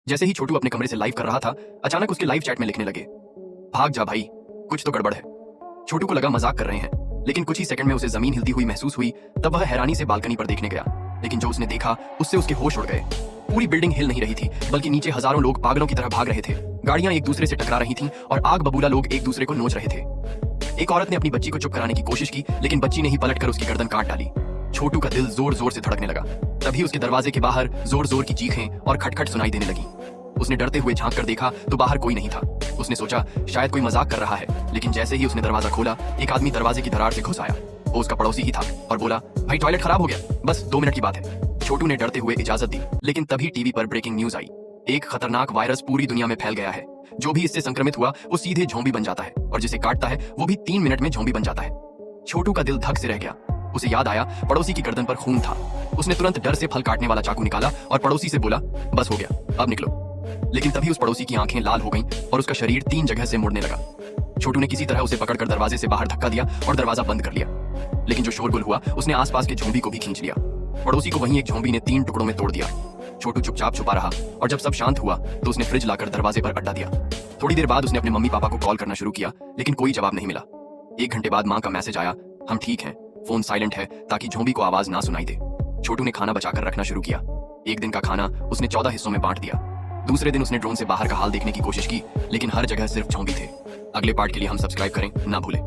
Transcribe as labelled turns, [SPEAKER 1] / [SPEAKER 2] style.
[SPEAKER 1] जैसे ही छोटू अपने कमरे से लाइव कर रहा था, अचानक उसके लाइव चैट में लिखने लगे, भाग जा भाई, कुछ तो गड़बड़ है। छोटू को लगा मजाक कर रहे हैं, लेकिन कुछ ही सेकंड में उसे जमीन हिलती हुई महसूस हुई। तब वह हैरानी से बालकनी पर देखने गया, लेकिन जो उसने देखा उससे उसके होश उड़ गए। पूरी बिल्डिंग हिल नहीं रही थी, बल्कि नीचे हजारों लोग पागलों की तरह भाग रहे थे। गाड़ियां एक दूसरे से टकरा रही थीं और आग बबूला लोग एक दूसरे को नोच रहे थे। एक औरत ने अपनी बच्ची को चुप कराने की कोशिश की, लेकिन बच्ची ने ही पलटकर उसकी गर्दन काट डाली। छोटू का दिल जोर जोर से धड़कने लगा। तभी उसके दरवाजे के बाहर जोर जोर की चीखें और खटखट सुनाई देने लगी। उसने डरते हुए झांक कर देखा तो बाहर कोई नहीं था। उसने सोचा शायद कोई मजाक कर रहा है, लेकिन जैसे ही उसने दरवाजा खोला, एक आदमी दरवाजे की दरार से घुस आया। वो उसका पड़ोसी ही था और बोला, भाई टॉयलेट खराब हो गया, बस 2 मिनट की बात है। छोटू ने डरते हुए इजाजत दी, लेकिन तभी टीवी पर ब्रेकिंग न्यूज आई। एक खतरनाक वायरस पूरी दुनिया में फैल गया है। जो भी इससे संक्रमित हुआ वो सीधे ज़ॉम्बी बन जाता है, और जिसे काटता है वो भी 3 मिनट में ज़ॉम्बी बन जाता है। छोटू का दिल धक से रह गया। उसे याद आया पड़ोसी की गर्दन पर खून था। उसने तुरंत डर से फल काटने वाला चाकू निकाला और पड़ोसी से बोला, बस हो गया, अब निकलो। लेकिन तभी उस पड़ोसी की आंखें लाल हो गईं और उसका शरीर 3 जगह से मुड़ने लगा। छोटू ने किसी तरह उसे पकड़कर दरवाजे से बाहर धक्का दिया और दरवाजा बंद कर लिया। लेकिन जो शोरगुल हुआ उसने आसपास के ज़ॉम्बी को भी खींच लिया। पड़ोसी को वहीं एक ज़ॉम्बी ने 3 टुकड़ों में तोड़ दिया। छोटू चुपचाप छुपा रहा, और जब सब शांत हुआ तो उसने फ्रिज लाकर दरवाजे पर अड्डा दिया। थोड़ी देर बाद उसने अपने मम्मी पापा को कॉल करना शुरू किया, लेकिन कोई जवाब नहीं मिला। 1 घंटे बाद माँ का मैसेज आया, हम ठीक हैं, फोन साइलेंट है ताकि ज़ॉम्बी को आवाज ना सुनाई दे। छोटू ने खाना बचाकर रखना शुरू किया। एक दिन का खाना उसने 14 हिस्सों में बांट दिया। दूसरे दिन उसने ड्रोन से बाहर का हाल देखने की कोशिश की, लेकिन हर जगह सिर्फ ज़ॉम्बी थे। अगले पार्ट के लिए हम सब्सक्राइब करें ना भूलें।